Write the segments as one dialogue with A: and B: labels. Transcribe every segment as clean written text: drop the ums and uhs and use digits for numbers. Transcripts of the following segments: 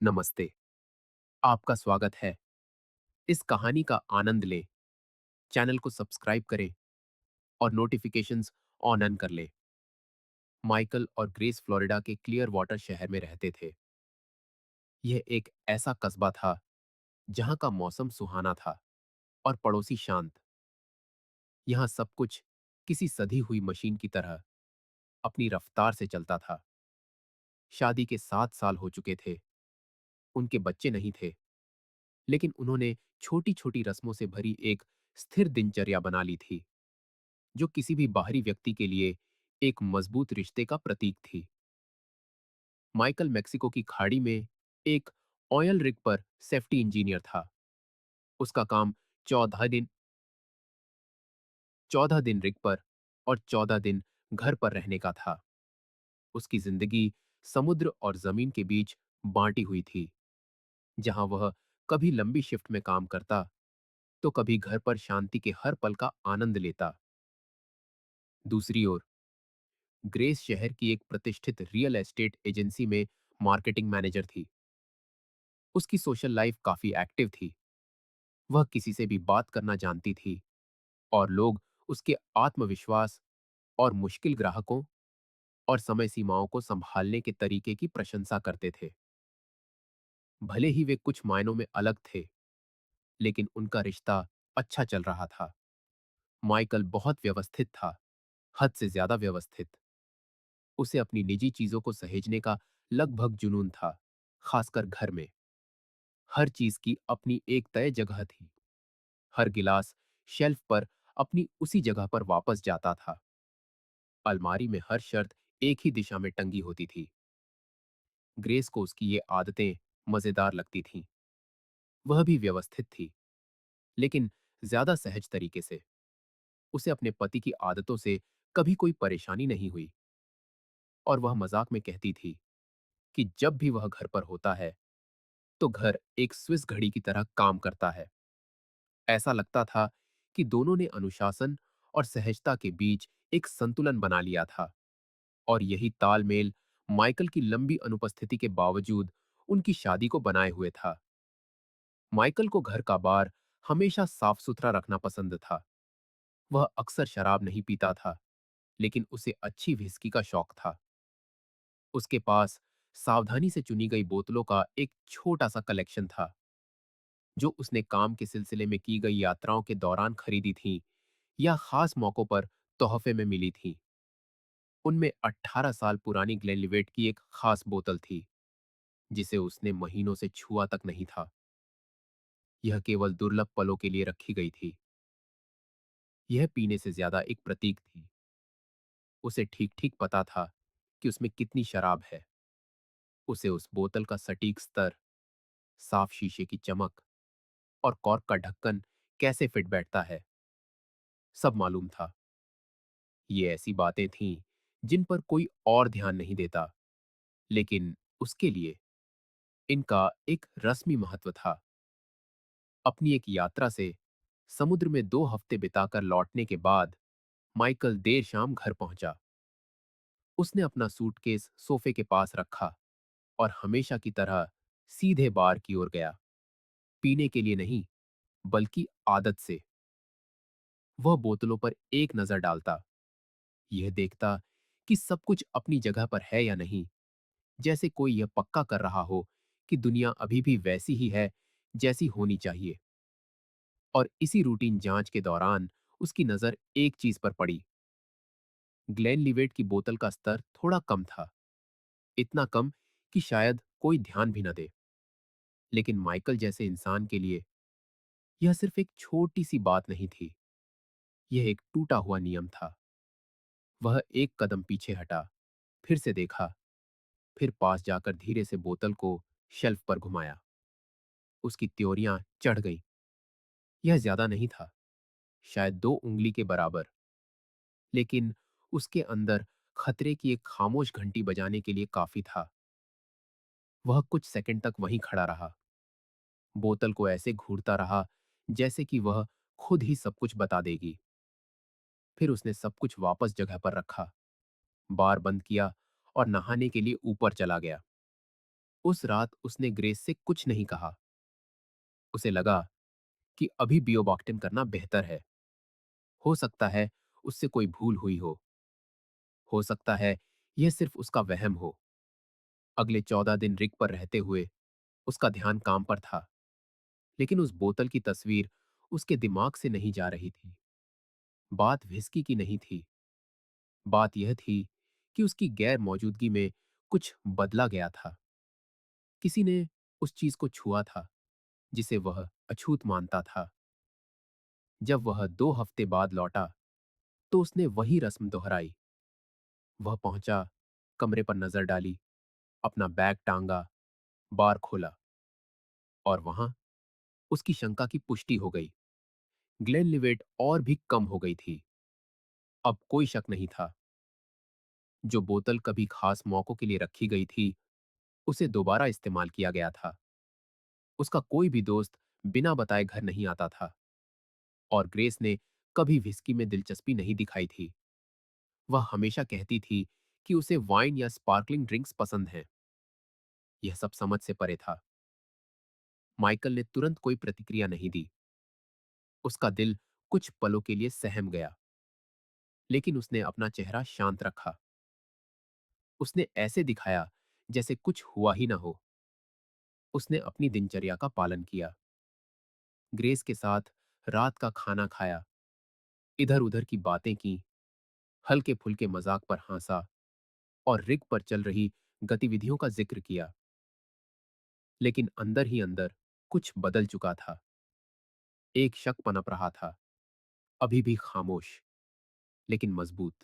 A: नमस्ते। आपका स्वागत है। इस कहानी का आनंद लें, चैनल को सब्सक्राइब करें और नोटिफिकेशंस ऑन कर लें। माइकल और ग्रेस फ्लोरिडा के क्लियर वाटर शहर में रहते थे। यह एक ऐसा कस्बा था जहां का मौसम सुहाना था और पड़ोसी शांत। यहां सब कुछ किसी सधी हुई मशीन की तरह अपनी रफ्तार से चलता था। शादी के 7 साल हो चुके थे। उनके बच्चे नहीं थे, लेकिन उन्होंने छोटी-छोटी रस्मों से भरी एक स्थिर दिनचर्या बना ली थी, जो किसी भी बाहरी व्यक्ति के लिए एक मजबूत रिश्ते का प्रतीक थी। माइकल मेक्सिको की खाड़ी में एक ऑयल रिग पर सेफ्टी इंजीनियर था। उसका काम 14 दिन 14 दिन रिग पर और 14 दिन घर पर रहने का था। उसकी जिंदगी समुद्र और जमीन के बीच बांटी हुई थी, जहां वह कभी लंबी शिफ्ट में काम करता, तो कभी घर पर शांति के हर पल का आनंद लेता। दूसरी ओर ग्रेस शहर की एक प्रतिष्ठित रियल एस्टेट एजेंसी में मार्केटिंग मैनेजर थी। उसकी सोशल लाइफ काफी एक्टिव थी। वह किसी से भी बात करना जानती थी और लोग उसके आत्मविश्वास और मुश्किल ग्राहकों और समय सीमाओं को संभालने के तरीके की प्रशंसा करते थे। भले ही वे कुछ मायनों में अलग थे, लेकिन उनका रिश्ता अच्छा चल रहा था। माइकल बहुत व्यवस्थित था, हद से ज्यादा व्यवस्थित। उसे अपनी निजी चीजों को सहेजने का लगभग जुनून था, खासकर घर में। हर चीज की अपनी एक तय जगह थी। हर गिलास शेल्फ पर अपनी उसी जगह पर वापस जाता था। अलमारी में हर शर्त एक ही दिशा में टंगी होती थी। ग्रेस को उसकी ये आदतें मजेदार लगती थीं। वह भी व्यवस्थित थी, लेकिन ज्यादा सहज तरीके से। उसे अपने पति की आदतों से कभी कोई परेशानी नहीं हुई और वह मजाक में कहती थी कि जब भी वह घर पर होता है, तो घर एक स्विस घड़ी की तरह काम करता है। ऐसा लगता था कि दोनों ने अनुशासन और सहजता के बीच एक संतुलन बना लिया था, और यही तालमेल माइकल की लंबी अनुपस्थिति के बावजूद उनकी शादी को बनाए हुए था। माइकल को घर का बार हमेशा साफ सुथरा रखना पसंद था। वह अक्सर शराब नहीं पीता था, लेकिन उसे अच्छी व्हिस्की का शौक था। उसके पास सावधानी से चुनी गई बोतलों का एक छोटा सा कलेक्शन था, जो उसने काम के सिलसिले में की गई यात्राओं के दौरान खरीदी थी या खास मौकों पर तोहफे में मिली थी। उनमें 18 साल पुरानी ग्लेनलिवेट की एक खास बोतल थी, जिसे उसने महीनों से छुआ तक नहीं था। यह केवल दुर्लभ पलों के लिए रखी गई थी। यह पीने से ज्यादा एक प्रतीक थी। उसे ठीक ठीक पता था कि उसमें कितनी शराब है। उसे उस बोतल का सटीक स्तर, साफ शीशे की चमक और कॉर्क का ढक्कन कैसे फिट बैठता है, सब मालूम था। ये ऐसी बातें थीं जिन पर कोई और ध्यान नहीं देता, लेकिन उसके लिए इनका एक रस्मी महत्व था। अपनी एक यात्रा से समुद्र में 2 हफ्ते बिताकर लौटने के बाद माइकल देर शाम घर पहुंचा। उसने अपना सूटकेस सोफे के पास रखा और हमेशा की तरह सीधे बार की ओर गया। पीने के लिए नहीं, बल्कि आदत से। वह बोतलों पर एक नजर डालता, यह देखता कि सब कुछ अपनी जगह पर है या नहीं, जैसे कोई यह पक्का कर रहा हो कि दुनिया अभी भी वैसी ही है जैसी होनी चाहिए। और इसी रूटीन जांच के दौरान उसकी नजर एक चीज पर पड़ी। ग्लेनलिवेट की बोतल का स्तर थोड़ा कम था, इतना कम कि शायद कोई ध्यान भी न दे। लेकिन माइकल जैसे इंसान के लिए यह सिर्फ एक छोटी सी बात नहीं थी, यह एक टूटा हुआ नियम था। वह एक कदम पीछे हटा, फिर से देखा, फिर पास जाकर धीरे से बोतल को शेल्फ पर घुमाया। उसकी त्योरियां चढ़ गईं। यह ज्यादा नहीं था, शायद 2 उंगली के बराबर, लेकिन उसके अंदर खतरे की एक खामोश घंटी बजाने के लिए काफी था। वह कुछ सेकंड तक वहीं खड़ा रहा, बोतल को ऐसे घूरता रहा जैसे कि वह खुद ही सब कुछ बता देगी। फिर उसने सब कुछ वापस जगह पर रखा, बार बंद किया और नहाने के लिए ऊपर चला गया। उस रात उसने ग्रेस से कुछ नहीं कहा। उसे लगा कि अभी बियोबॉक्टिन करना बेहतर है। हो सकता है उससे कोई भूल हुई हो सकता है यह सिर्फ उसका वहम हो। अगले 14 दिन रिग पर रहते हुए उसका ध्यान काम पर था, लेकिन उस बोतल की तस्वीर उसके दिमाग से नहीं जा रही थी। बात व्हिस्की की नहीं थी, बात यह थी कि उसकी गैर मौजूदगी में कुछ बदला गया था। किसी ने उस चीज को छुआ था जिसे वह अछूत मानता था। जब वह 2 हफ्ते बाद लौटा तो उसने वही रस्म दोहराई। वह पहुंचा, कमरे पर नजर डाली, अपना बैग टांगा, बार खोला, और वहां उसकी शंका की पुष्टि हो गई। ग्लेनलिवेट और भी कम हो गई थी। अब कोई शक नहीं था। जो बोतल कभी खास मौकों के लिए रखी गई थी, उसे दोबारा इस्तेमाल किया गया था। उसका कोई भी दोस्त बिना बताए घर नहीं आता था, और ग्रेस ने कभी विस्की में दिलचस्पी नहीं दिखाई थी। वह हमेशा कहती थी कि उसे वाइन या स्पार्कलिंग ड्रिंक्स पसंद हैं। यह सब समझ से परे था। माइकल ने तुरंत कोई प्रतिक्रिया नहीं दी। उसका दिल कुछ पलों के लिए सहम गया, लेकिन उसने अपना चेहरा शांत रखा। उसने ऐसे दिखाया जैसे कुछ हुआ ही ना हो। उसने अपनी दिनचर्या का पालन किया, ग्रेस के साथ रात का खाना खाया, इधर उधर की बातें की, हल्के फुल्के मजाक पर हंसा, और रिग पर चल रही गतिविधियों का जिक्र किया। लेकिन अंदर ही अंदर कुछ बदल चुका था। एक शक पनप रहा था, अभी भी खामोश लेकिन मजबूत।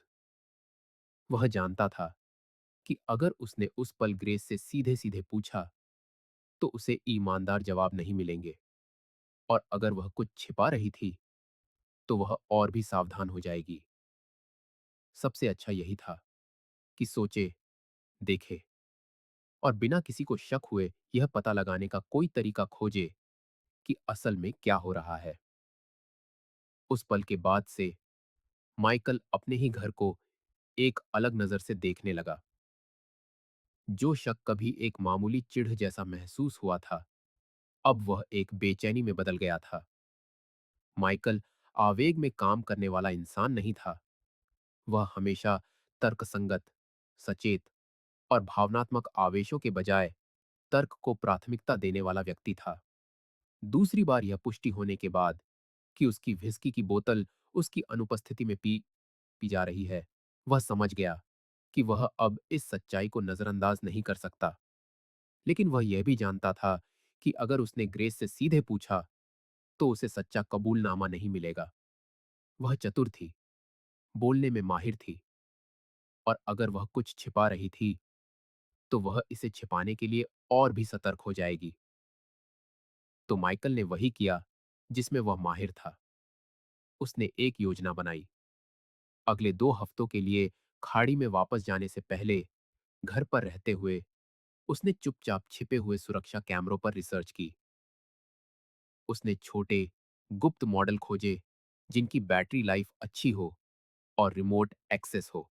A: वह जानता था कि अगर उसने उस पल ग्रेस से सीधे सीधे पूछा तो उसे ईमानदार जवाब नहीं मिलेंगे, और अगर वह कुछ छिपा रही थी तो वह और भी सावधान हो जाएगी। सबसे अच्छा यही था कि सोचे, देखे, और बिना किसी को शक हुए यह पता लगाने का कोई तरीका खोजे कि असल में क्या हो रहा है। उस पल के बाद से माइकल अपने ही घर को एक अलग नजर से देखने लगा। जो शक कभी एक मामूली चिढ़ जैसा महसूस हुआ था, अब वह एक बेचैनी में बदल गया था। माइकल आवेग में काम करने वाला इंसान नहीं था। वह हमेशा तर्कसंगत, सचेत और भावनात्मक आवेशों के बजाय तर्क को प्राथमिकता देने वाला व्यक्ति था। दूसरी बार यह पुष्टि होने के बाद कि उसकी व्हिस्की की बोतल उसकी अनुपस्थिति में पी पी जा रही है, वह समझ गया कि वह अब इस सच्चाई को नजरअंदाज नहीं कर सकता। लेकिन वह यह भी जानता था कि अगर उसने ग्रेस से सीधे पूछा तो उसे सच्चा कबूलनामा नहीं मिलेगा। वह चतुर थी, बोलने में माहिर थी, और अगर वह कुछ छिपा रही थी तो वह इसे छिपाने के लिए और भी सतर्क हो जाएगी। तो माइकल ने वही किया जिसमें वह माहिर था। उसने एक योजना बनाई। अगले 2 हफ्तों के लिए खाड़ी में वापस जाने से पहले, घर पर रहते हुए उसने चुपचाप छिपे हुए सुरक्षा कैमरों पर रिसर्च की। उसने छोटे, गुप्त मॉडल खोजे जिनकी बैटरी लाइफ अच्छी हो और रिमोट एक्सेस हो।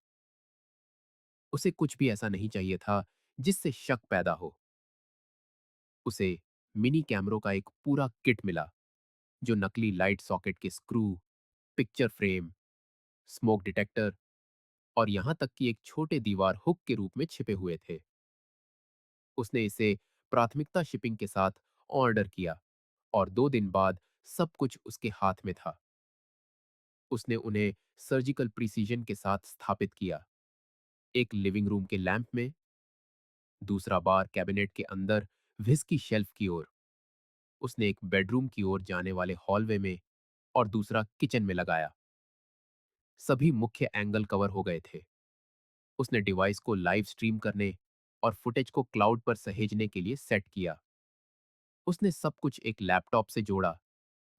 A: उसे कुछ भी ऐसा नहीं चाहिए था जिससे शक पैदा हो। उसे मिनी कैमरों का एक पूरा किट मिला, जो नकली लाइट सॉकेट के screw, picture frame, smoke detector और यहां तक कि एक छोटे दीवार हुक के रूप में छिपे हुए थे। उसने इसे प्राथमिकता शिपिंग के साथ ऑर्डर किया, और 2 दिन बाद सब कुछ उसके हाथ में था। उसने उन्हें सर्जिकल प्रिसीजन के साथ स्थापित किया, एक लिविंग रूम के लैंप में, दूसरा बार कैबिनेट के अंदर व्हिस्की शेल्फ की ओर, उसने एक बेडरूम की ओर जाने वाले हॉलवे में, और दूसरा किचन में लगाया। सभी मुख्य एंगल कवर हो गए थे। उसने डिवाइस को लाइव स्ट्रीम करने और फुटेज को क्लाउड पर सहेजने के लिए सेट किया। उसने सब कुछ एक लैपटॉप से जोड़ा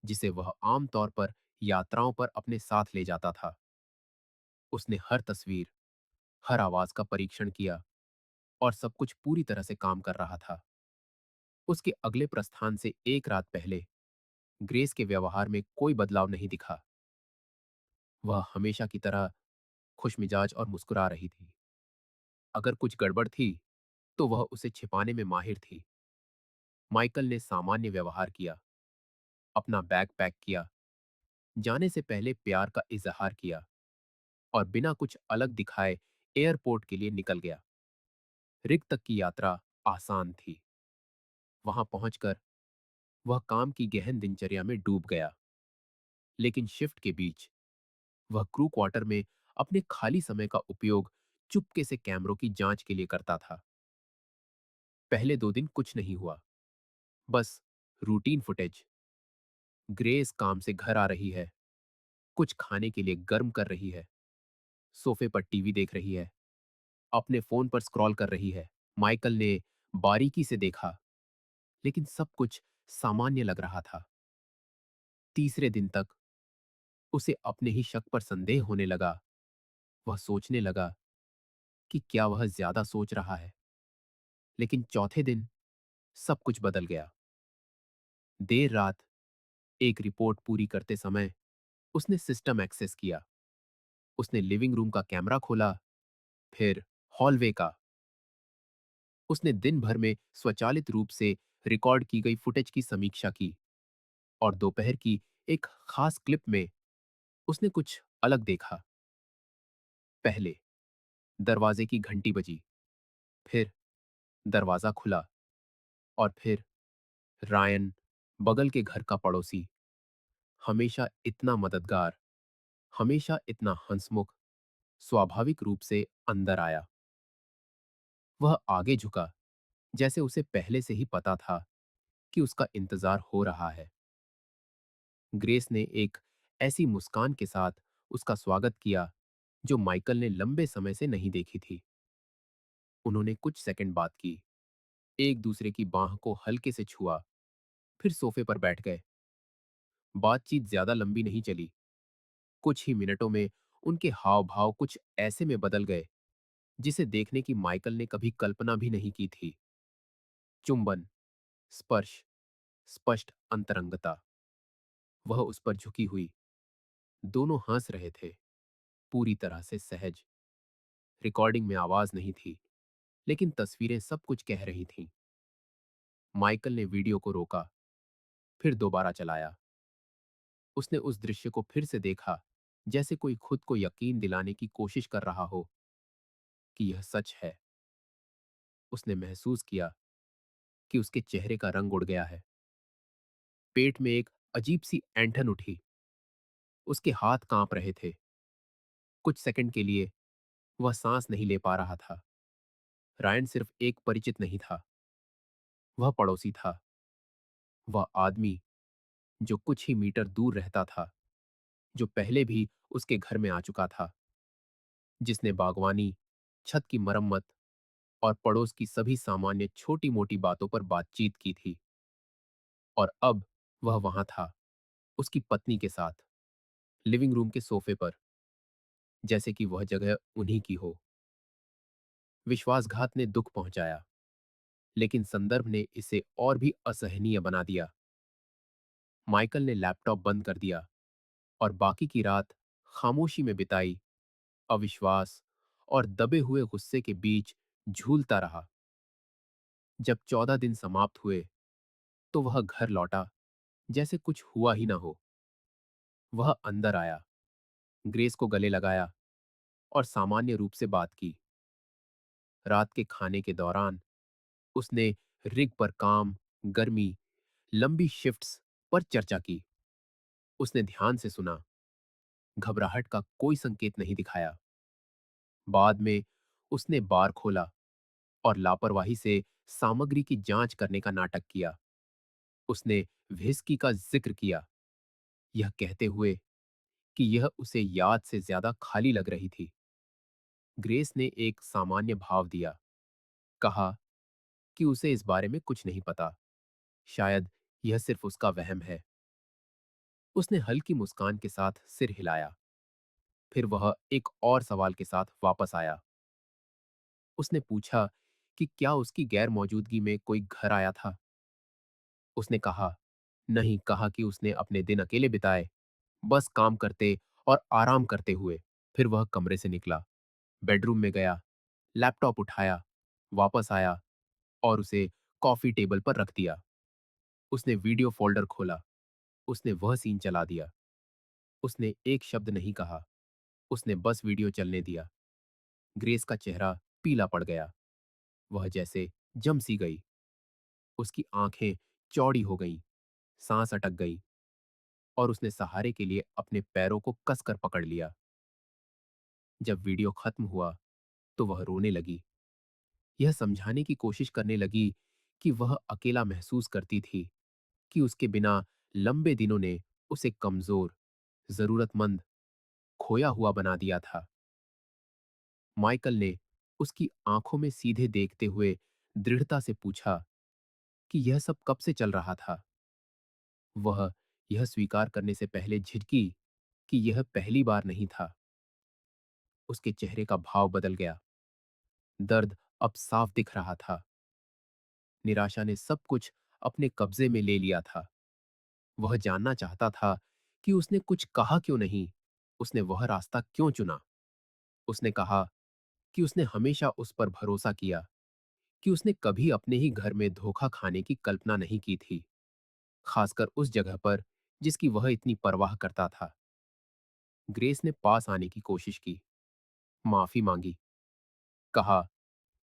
A: जिसे वह आमतौर पर यात्राओं पर अपने साथ ले जाता था। उसने हर तस्वीर, हर आवाज का परीक्षण किया, और सब कुछ पूरी तरह से काम कर रहा था। उसके अगले प्रस्थान से एक रात पहले ग्रेस के व्यवहार में कोई बदलाव नहीं दिखा। वह हमेशा की तरह खुशमिजाज और मुस्कुरा रही थी। अगर कुछ गड़बड़ थी तो वह उसे छिपाने में माहिर थी। माइकल ने सामान्य व्यवहार किया, अपना बैग पैक किया, जाने से पहले प्यार का इजहार किया और बिना कुछ अलग दिखाए एयरपोर्ट के लिए निकल गया। रिक तक की यात्रा आसान थी। वहां पहुंचकर वह काम की गहन दिनचर्या में डूब गया। लेकिन शिफ्ट के बीच वह क्रू क्वार्टर में अपने खाली समय का उपयोग चुपके से कैमरों की जांच के लिए करता था। पहले 2 दिन कुछ नहीं हुआ, बस रूटीन फुटेज। ग्रेस काम से घर आ रही है, कुछ खाने के लिए गर्म कर रही है, सोफे पर टीवी देख रही है, अपने फोन पर स्क्रॉल कर रही है। माइकल ने बारीकी से देखा, लेकिन सब कुछ सामान्य लग रहा था। तीसरे दिन तक उसे अपने ही शक पर संदेह होने लगा। वह सोचने लगा कि क्या वह ज्यादा सोच रहा है। लेकिन चौथे दिन सब कुछ बदल गया। देर रात एक रिपोर्ट पूरी करते समय उसने सिस्टम एक्सेस किया। उसने लिविंग रूम का कैमरा खोला, फिर हॉलवे का। उसने दिन भर में स्वचालित रूप से रिकॉर्ड की गई फुटेज की समीक्षा की और दोपहर की एक खास क्लिप में उसने कुछ अलग देखा। पहले दरवाजे की घंटी बजी, फिर दरवाजा खुला और फिर रायन, बगल के घर का पड़ोसी, हमेशा इतना मददगार, हमेशा हंसमुख, स्वाभाविक रूप से अंदर आया। वह आगे झुका, जैसे उसे पहले से ही पता था कि उसका इंतजार हो रहा है। ग्रेस ने एक ऐसी मुस्कान के साथ उसका स्वागत किया जो माइकल ने लंबे समय से नहीं देखी थी। उन्होंने कुछ सेकंड बात की, एक दूसरे की बाह को हल्के से छुआ, फिर सोफे पर बैठ गए। बातचीत ज्यादा लंबी नहीं चली। कुछ ही मिनटों में उनके हाव भाव कुछ ऐसे में बदल गए जिसे देखने की माइकल ने कभी कल्पना भी नहीं की थी। चुंबन, स्पर्श, स्पष्ट अंतरंगता। वह उस पर झुकी हुई, दोनों हंस रहे थे, पूरी तरह से सहज। रिकॉर्डिंग में आवाज नहीं थी, लेकिन तस्वीरें सब कुछ कह रही थीं। माइकल ने वीडियो को रोका, फिर दोबारा चलाया। उसने उस दृश्य को फिर से देखा, जैसे कोई खुद को यकीन दिलाने की कोशिश कर रहा हो कि यह सच है। उसने महसूस किया कि उसके चेहरे का रंग उड़ गया है। पेट में एक अजीब सी ऐंठन उठी। उसके हाथ कांप रहे थे। कुछ सेकंड के लिए वह सांस नहीं ले पा रहा था। रायन सिर्फ एक परिचित नहीं था, वह पड़ोसी था। वह आदमी जो कुछ ही मीटर दूर रहता था, जो पहले भी उसके घर में आ चुका था, जिसने बागवानी, छत की मरम्मत और पड़ोस की सभी सामान्य छोटी मोटी बातों पर बातचीत की थी। और अब वह वहां था, उसकी पत्नी के साथ, लिविंग रूम के सोफे पर, जैसे कि वह जगह उन्हीं की हो। विश्वासघात ने दुख पहुंचाया, लेकिन संदर्भ ने इसे और भी असहनीय बना दिया। माइकल ने लैपटॉप बंद कर दिया और बाकी की रात खामोशी में बिताई, अविश्वास और दबे हुए गुस्से के बीच झूलता रहा। जब 14 दिन समाप्त हुए तो वह घर लौटा जैसे कुछ हुआ ही ना हो। वह अंदर आया, ग्रेस को गले लगाया और सामान्य रूप से बात की। रात के खाने के दौरान उसने रिग पर काम, गर्मी, लंबी शिफ्ट्स पर चर्चा की। उसने ध्यान से सुना, घबराहट का कोई संकेत नहीं दिखाया। बाद में उसने बार खोला और लापरवाही से सामग्री की जांच करने का नाटक किया। उसने व्हिस्की का जिक्र किया, यह कहते हुए कि यह उसे याद से ज्यादा खाली लग रही थी। ग्रेस ने एक सामान्य भाव दिया, कहा कि उसे इस बारे में कुछ नहीं पता, शायद यह सिर्फ उसका वहम है। उसने हल्की मुस्कान के साथ सिर हिलाया। फिर वह एक और सवाल के साथ वापस आया। उसने पूछा कि क्या उसकी गैर मौजूदगी में कोई घर आया था। उसने कहा, नहीं, कहा कि उसने अपने दिन अकेले बिताए, बस काम करते और आराम करते हुए। फिर वह कमरे से निकला, बेडरूम में गया, लैपटॉप उठाया, वापस आया और उसे कॉफी टेबल पर रख दिया। उसने वीडियो फोल्डर खोला। उसने वह सीन चला दिया। उसने एक शब्द नहीं कहा। उसने बस वीडियो चलने दिया। ग्रेस का चेहरा पीला पड़ गया। वह जैसे जम सी गई। उसकी आंखें चौड़ी हो गईं, सांस अटक गई और उसने सहारे के लिए अपने पैरों को कसकर पकड़ लिया। जब वीडियो खत्म हुआ तो वह रोने लगी। यह समझाने की कोशिश करने लगी कि वह अकेला महसूस करती थी, कि उसके बिना लंबे दिनों ने उसे कमजोर, जरूरतमंद, खोया हुआ बना दिया था। माइकल ने उसकी आंखों में सीधे देखते हुए दृढ़ता से पूछा कि यह सब कब से चल रहा था। वह यह स्वीकार करने से पहले झिझकी कि यह पहली बार नहीं था। उसके चेहरे का भाव बदल गया। दर्द अब साफ दिख रहा था। निराशा ने सब कुछ अपने कब्जे में ले लिया था। वह जानना चाहता था कि उसने कुछ कहा क्यों नहीं, उसने वह रास्ता क्यों चुना। उसने कहा कि उसने हमेशा उस पर भरोसा किया, कि उसने कभी अपने ही घर में धोखा खाने की कल्पना नहीं की थी, खासकर उस जगह पर जिसकी वह इतनी परवाह करता था। ग्रेस ने पास आने की कोशिश की, माफी मांगी, कहा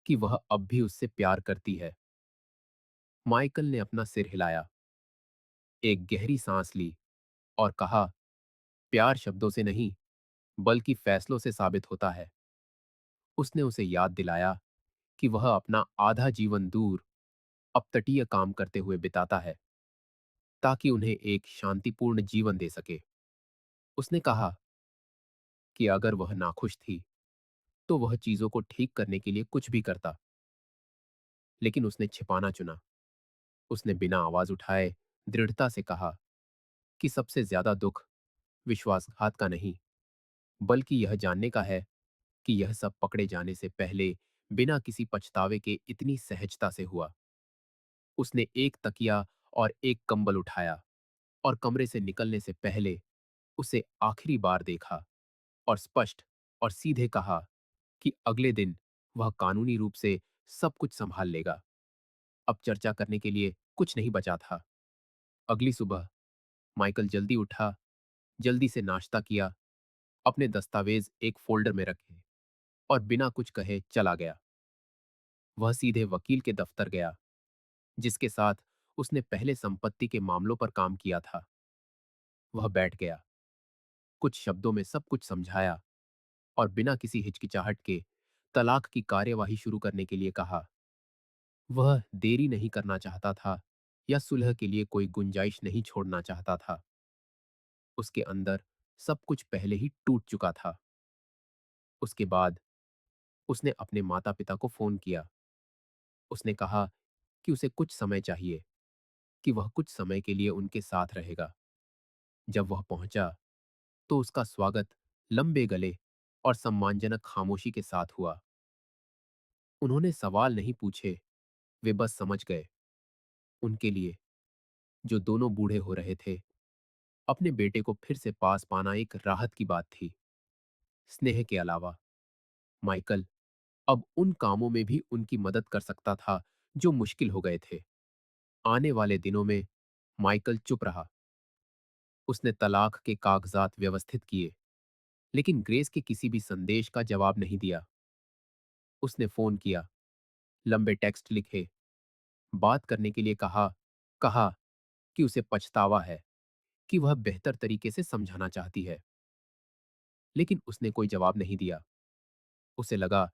A: कि वह अब भी उससे प्यार करती है। माइकल ने अपना सिर हिलाया, एक गहरी सांस ली और कहा, प्यार शब्दों से नहीं, बल्कि फैसलों से साबित होता है। उसने उसे याद दिलाया कि वह अपना आधा जीवन दूर, अपतटीय काम करते हुए बिताता है, ताकि उन्हें एक शांतिपूर्ण जीवन दे सके। उसने कहा कि अगर वह नाखुश थी, तो वह चीजों को ठीक करने के लिए कुछ भी करता, लेकिन उसने छिपाना चुना। उसने बिना आवाज उठाए दृढ़ता से कहा कि सबसे ज्यादा दुख विश्वासघात का नहीं, बल्कि यह जानने का है कि यह सब पकड़े जाने से पहले बिना किसी पछतावे के इतनी सहजता से हुआ। उसने एक तकिया और एक कंबल उठाया और कमरे से निकलने से पहले उसे आखिरी बार देखा और स्पष्ट और सीधे कहा कि अगले दिन वह कानूनी रूप से सब कुछ संभाल लेगा। अब चर्चा करने के लिए कुछ नहीं बचा था। अगली सुबह माइकल जल्दी उठा, जल्दी से नाश्ता किया, अपने दस्तावेज एक फोल्डर में रखे और बिना कुछ कहे चला गया। वह सीधे वकील के दफ्तर गया, जिसके साथ उसने पहले संपत्ति के मामलों पर काम किया था। वह बैठ गया, कुछ शब्दों में सब कुछ समझाया और बिना किसी हिचकिचाहट के तलाक की कार्यवाही शुरू करने के लिए कहा। वह देरी नहीं करना चाहता था या सुलह के लिए कोई गुंजाइश नहीं छोड़ना चाहता था। उसके अंदर सब कुछ पहले ही टूट चुका था। उसके बाद उसने अपने माता-पिता को फोन किया। उसने कहा कि उसे कुछ समय चाहिए, कि वह कुछ समय के लिए उनके साथ रहेगा। जब वह पहुंचा, तो उसका स्वागत लंबे गले और सम्मानजनक खामोशी के साथ हुआ। उन्होंने सवाल नहीं पूछे, वे बस समझ गए। उनके लिए, जो दोनों बूढ़े हो रहे थे, अपने बेटे को फिर से पास पाना एक राहत की बात थी। स्नेह के अलावा माइकल अब उन कामों में भी उनकी मदद कर सकता था जो मुश्किल हो गए थे। आने वाले दिनों में माइकल चुप रहा। उसने तलाक के कागजात व्यवस्थित किए, लेकिन ग्रेस के किसी भी संदेश का जवाब नहीं दिया। उसने फोन किया, लंबे टेक्स्ट लिखे, बात करने के लिए कहा, कहा कि उसे पछतावा है, कि वह बेहतर तरीके से समझाना चाहती है, लेकिन उसने कोई जवाब नहीं दिया। उसे लगा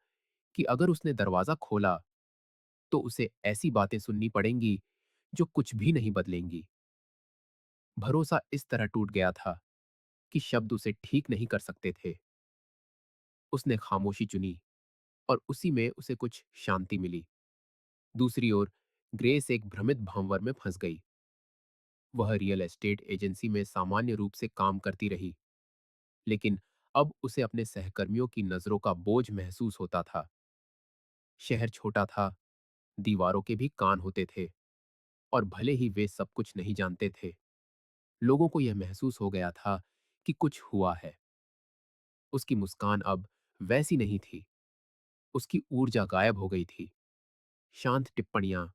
A: कि अगर उसने दरवाजा खोला, तो उसे ऐसी बातें सुननी पड़ेंगी जो कुछ भी नहीं बदलेंगी। भरोसा इस तरह टूट गया था कि शब्द उसे ठीक नहीं कर सकते थे। उसने खामोशी चुनी और उसी में उसे कुछ शांति मिली। दूसरी ओर ग्रेस एक भ्रमित भंवर में फंस गई। वह रियल एस्टेट एजेंसी में सामान्य रूप से काम करती रही, लेकिन अब उसे अपने सहकर्मियों की नजरों का बोझ महसूस होता था। शहर छोटा था, दीवारों के भी कान होते थे, और भले ही वे सब कुछ नहीं जानते थे, लोगों को यह महसूस हो गया था कि कुछ हुआ है। उसकी मुस्कान अब वैसी नहीं थी। उसकी ऊर्जा गायब हो गई थी। शांत टिप्पणियां,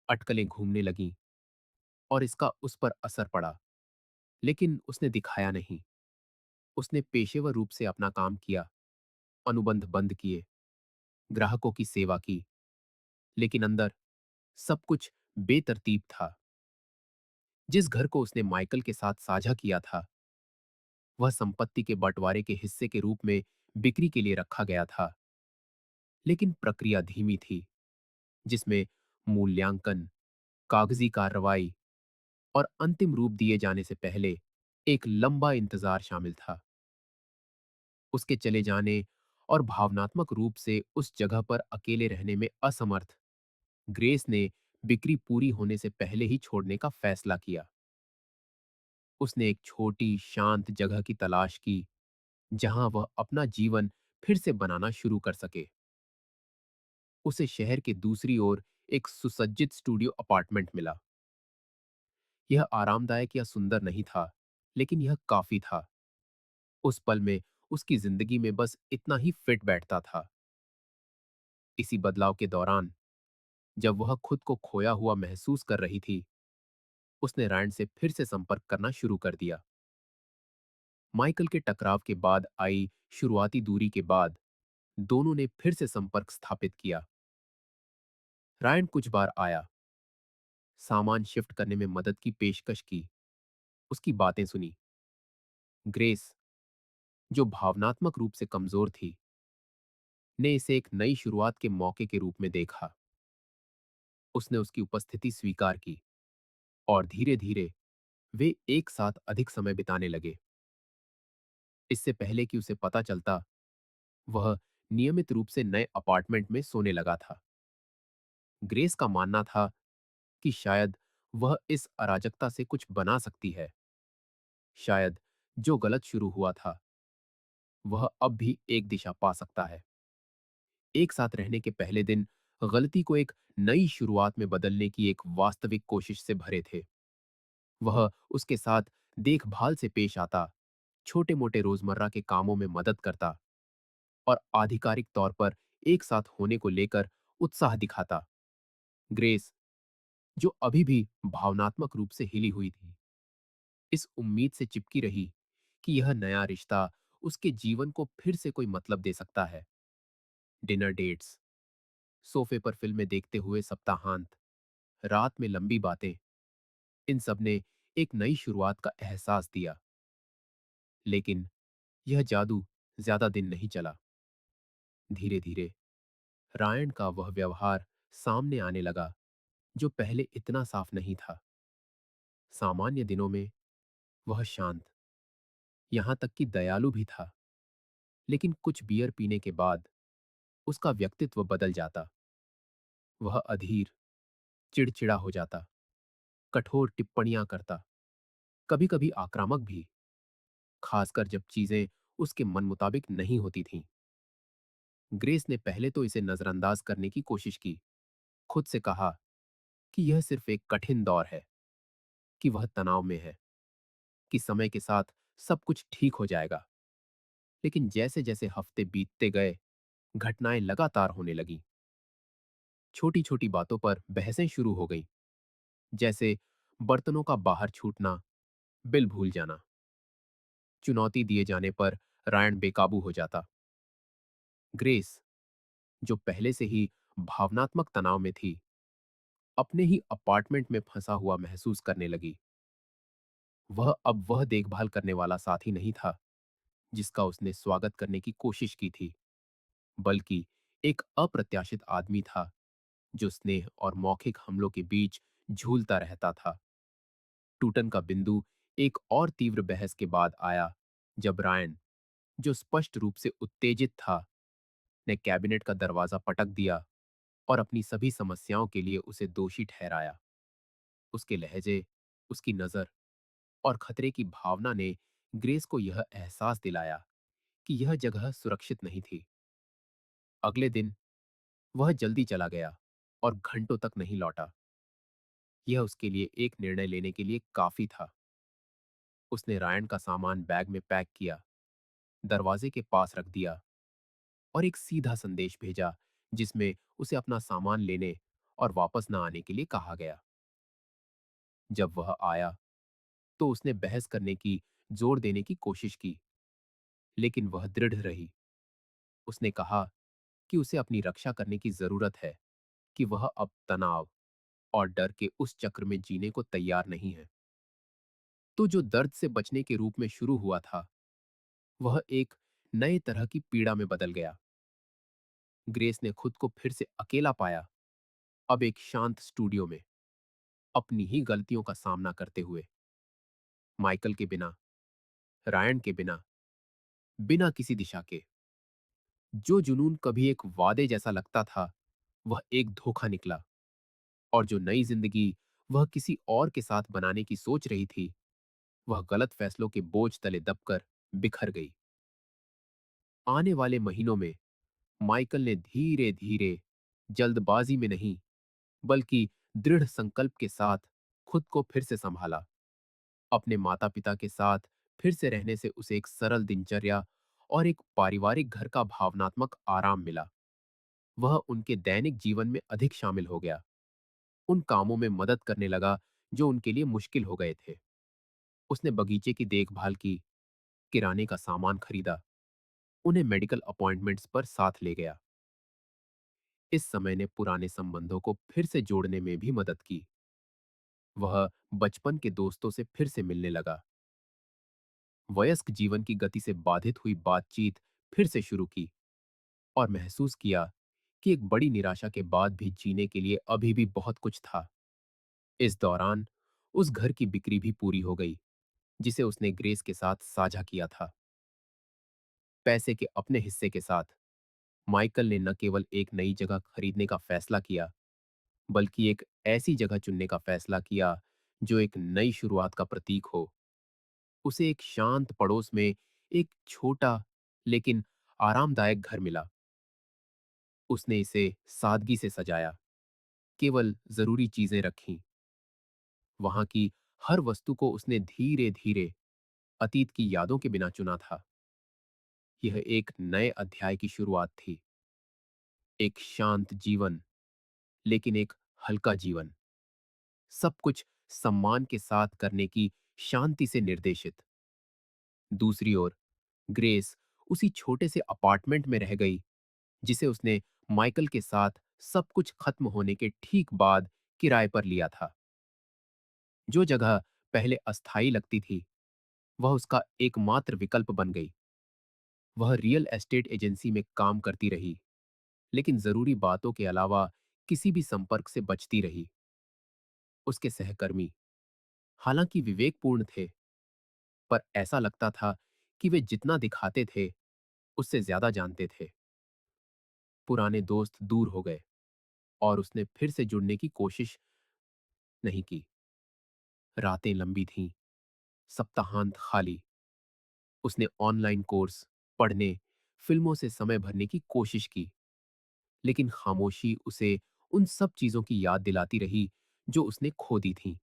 A: अटकलें घूमने लगीं और इसका उस पर असर पड़ा, लेकिन उसने दिखाया नहीं। उसने पेशेवर रूप से अपना काम किया, अनुबंध बंद किए, ग्राहकों की सेवा की, लेकिन अंदर सब कुछ बेतरतीब था। जिस घर को उसने माइकल के साथ साझा किया था, वह संपत्ति के बंटवारे के हिस्से के रूप में बिक्री के लिए रखा गया था, लेकिन प्रक्रिया धीमी थी, जिसमें मूल्यांकन, कागजी कार्रवाई और अंतिम रूप दिए जाने से पहले एक लंबा इंतजार शामिल था। उसके चले जाने और भावनात्मक रूप से उस जगह पर अकेले रहने में असमर्थ, ग्रेस ने बिक्री पूरी होने से पहले ही छोड़ने का फैसला किया। उसने एक छोटी शांत जगह की तलाश की, जहां वह अपना जीवन फिर से बनाना शुरू कर सके। उसे शहर के दूसरी ओर एक सुसज्जित स्टूडियो अपार्टमेंट मिला। यह आरामदायक या सुंदर नहीं था, लेकिन यह काफी था। उस पल में उसकी जिंदगी में बस इतना ही फिट बैठता था। इसी बदलाव के दौरान, जब वह खुद को खोया हुआ महसूस कर रही थी, उसने रैंड से फिर से संपर्क करना शुरू कर दिया। माइकल के टकराव के बाद आई शुरुआती दूरी के बाद दोनों ने फिर से संपर्क स्थापित किया। रायन कुछ बार आया, सामान शिफ्ट करने में मदद की पेशकश की, उसकी बातें सुनी। ग्रेस, जो भावनात्मक रूप से कमजोर थी, ने इसे एक नई शुरुआत के मौके के रूप में देखा। उसने उसकी उपस्थिति स्वीकार की और धीरे धीरे वे एक साथ अधिक समय बिताने लगे। इससे पहले कि उसे पता चलता, वह नियमित रूप से नए अपार्टमेंट में सोने लगा था। ग्रेस का मानना था कि शायद वह इस अराजकता से कुछ बना सकती है। शायद जो गलत शुरू हुआ था, वह अब भी एक दिशा पा सकता है। एक साथ रहने के पहले दिन गलती को एक नई शुरुआत में बदलने की एक वास्तविक कोशिश से भरे थे। वह उसके साथ देखभाल से पेश आता, छोटे मोटे रोजमर्रा के कामों में मदद करता और आधिकारिक तौर पर एक साथ होने को लेकर उत्साह दिखाता। ग्रेस, जो अभी भी भावनात्मक रूप से हिली हुई थी, इस उम्मीद से चिपकी रही कि यह नया रिश्ता उसके जीवन को फिर से कोई मतलब दे सकता है। डिनर डेट्स, सोफे पर फिल्में देखते हुए सप्ताहांत, रात में लंबी बातें, इन सब ने एक नई शुरुआत का एहसास दिया। लेकिन यह जादू ज्यादा दिन नहीं चला। धीरे धीरे रायन का वह व्यवहार सामने आने लगा, जो पहले इतना साफ नहीं था। सामान्य दिनों में वह शांत, यहां तक कि दयालु भी था, लेकिन कुछ बियर पीने के बाद उसका व्यक्तित्व बदल जाता। वह अधीर, चिड़चिड़ा हो जाता, कठोर टिप्पणियां करता, कभी कभी आक्रामक भी, खासकर जब चीजें उसके मन मुताबिक नहीं होती थीं। ग्रेस ने पहले तो इसे नजरअंदाज करने की कोशिश की, खुद से कहा कि यह सिर्फ एक कठिन दौर है, कि वह तनाव में है, कि समय के साथ सब कुछ ठीक हो जाएगा। लेकिन जैसे जैसे हफ्ते बीतते गए, घटनाएं लगातार होने लगीं। छोटी छोटी बातों पर बहसें शुरू हो गईं, जैसे बर्तनों का बाहर छूटना, बिल भूल जाना। चुनौती दिए जाने पर रायन बेकाबू हो जाता। ग्रेस, जो पहले से ही भावनात्मक तनाव में थी, अपने ही अपार्टमेंट में फंसा हुआ महसूस करने लगी। वह अब वह देखभाल करने वाला साथी नहीं था जिसका उसने स्वागत करने की कोशिश की थी, बल्कि एक अप्रत्याशित आदमी था जो स्नेह और मौखिक हमलों के बीच झूलता रहता था। टूटन का बिंदु एक और तीव्र बहस के बाद आया, जब रायन, जो स्पष्ट रूप से उत्तेजित था, ने कैबिनेट का दरवाजा पटक दिया और अपनी सभी समस्याओं के लिए उसे दोषी ठहराया। उसके लहजे, उसकी नजर और खतरे की भावना ने ग्रेस को यह एहसास दिलाया कि यह जगह सुरक्षित नहीं थी। अगले दिन वह जल्दी चला गया और घंटों तक नहीं लौटा। यह उसके लिए एक निर्णय लेने के लिए काफी था। उसने रायन का सामान बैग में पैक किया, दरवाजे के पास रख दिया और एक सीधा संदेश भेजा जिसमें उसे अपना सामान लेने और वापस न आने के लिए कहा गया। जब वह आया तो उसने बहस करने की, जोर देने की कोशिश की, लेकिन वह दृढ़ रही। उसने कहा कि उसे अपनी रक्षा करने की जरूरत है, कि वह अब तनाव और डर के उस चक्र में जीने को तैयार नहीं है। तो जो दर्द से बचने के रूप में शुरू हुआ था, वह एक नए तरह की पीड़ा में बदल गया। ग्रेस ने खुद को फिर से अकेला पाया, अब एक शांत स्टूडियो में, अपनी ही गलतियों का सामना करते हुए, माइकल के बिना, रायन के बिना, बिना किसी दिशा के। जो जुनून कभी एक वादे जैसा लगता था, वह एक धोखा निकला, और जो नई जिंदगी वह किसी और के साथ बनाने की सोच रही थी, वह गलत फैसलों के बोझ तले दबकर बिखर गई। आने वाले महीनों में माइकल ने धीरे धीरे, जल्दबाजी में नहीं, बल्कि दृढ़ संकल्प के साथ खुद को फिर से संभाला। अपने माता पिता के साथ फिर से रहने से उसे एक सरल दिनचर्या और एक पारिवारिक घर का भावनात्मक आराम मिला। वह उनके दैनिक जीवन में अधिक शामिल हो गया, उन कामों में मदद करने लगा जो उनके लिए मुश्किल हो गए थे। उसने बगीचे की देखभाल की, किराने का सामान खरीदा, उन्हें मेडिकल अपॉइंटमेंट्स पर साथ ले गया। इस समय ने पुराने संबंधों को फिर से जोड़ने में भी मदद की। वह बचपन के दोस्तों से फिर से मिलने लगा, वयस्क जीवन की गति से बाधित हुई बातचीत फिर से शुरू की, और महसूस किया कि एक बड़ी निराशा के बाद भी जीने के लिए अभी भी बहुत कुछ था। इस दौरान उस घर की बिक्री भी पूरी हो गई, जिसे उसने ग्रेस के साथ साझा किया था। पैसे के अपने हिस्से के साथ माइकल ने न केवल एक नई जगह खरीदने का फैसला किया, बल्कि एक ऐसी जगह चुनने का फैसला किया जो एक नई शुरुआत का प्रतीक हो। उसे एक शांत पड़ोस में एक छोटा लेकिन आरामदायक घर मिला। उसने इसे सादगी से सजाया, केवल जरूरी चीजें रखीं। वहां की हर वस्तु को उसने धीरे धीरे अतीत की यादों के बिना चुना था। यह एक नए अध्याय की शुरुआत थी, एक शांत जीवन, लेकिन एक हल्का जीवन, सब कुछ सम्मान के साथ करने की शांति से निर्देशित। दूसरी ओर ग्रेस उसी छोटे से अपार्टमेंट में रह गई, जिसे उसने माइकल के साथ सब कुछ खत्म होने के ठीक बाद किराए पर लिया था। जो जगह पहले अस्थायी लगती थी, वह उसका एकमात्र विकल्प बन गई। वह रियल एस्टेट एजेंसी में काम करती रही, लेकिन जरूरी बातों के अलावा किसी भी संपर्क से बचती रही। उसके सहकर्मी, हालांकि विवेकपूर्ण थे, पर ऐसा लगता था कि वे जितना दिखाते थे, उससे ज्यादा जानते थे। पुराने दोस्त दूर हो गए, और उसने फिर से जुड़ने की कोशिश नहीं की। रातें लंबी थीं, सप्ताहांत खाली। उसने ऑनलाइन कोर्स, पढ़ने, फिल्मों से समय भरने की कोशिश की, लेकिन खामोशी उसे उन सब चीजों की याद दिलाती रही जो उसने खो दी थीं।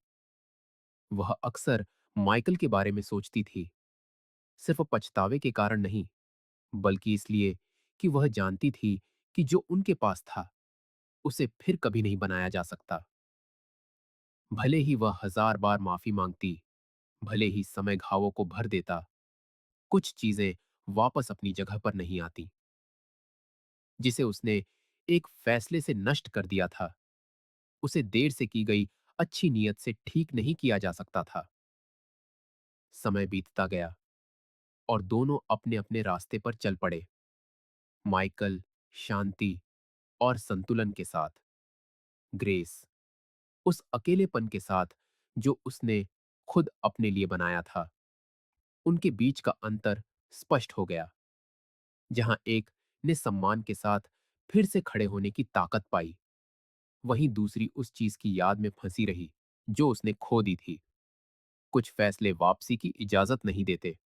A: वह अक्सर माइकल के बारे में सोचती थी, सिर्फ पछतावे के कारण नहीं, बल्कि इसलिए कि वह जानती थी कि जो उनके पास था, उसे फिर कभी नहीं बनाया जा सकता। भले ही वह हजार बार माफी मांगती, भले ही समय घावों को भर देता, कुछ चीजें वापस अपनी जगह पर नहीं आती। जिसे उसने एक फैसले से नष्ट कर दिया था, उसे देर से की गई अच्छी नीयत से ठीक नहीं किया जा सकता था। समय बीतता गया, और दोनों अपने अपने रास्ते पर चल पड़े। माइकल शांति और संतुलन के साथ, ग्रेस उस अकेलेपन के साथ जो उसने खुद अपने लिए बनाया था। उनके बीच का अंतर स्पष्ट हो गया। जहां एक ने सम्मान के साथ फिर से खड़े होने की ताकत पाई, वहीं दूसरी उस चीज की याद में फंसी रही जो उसने खो दी थी। कुछ फैसले वापसी की इजाजत नहीं देते,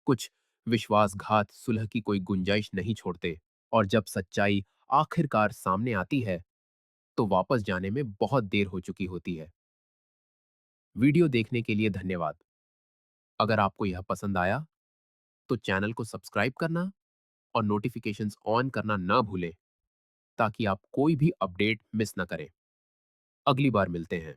A: कुछ विश्वासघात सुलह की कोई गुंजाइश नहीं छोड़ते, और जब सच्चाई आखिरकार सामने आती है, तो वापस जाने में बहुत देर हो चुकी होती है। वीडियो देखने के लिए धन्यवाद। अगर आपको यह पसंद आया, तो चैनल को सब्सक्राइब करना और नोटिफिकेशंस ऑन करना ना भूलें। ताकि आप कोई भी अपडेट मिस ना करें। अगली बार मिलते हैं।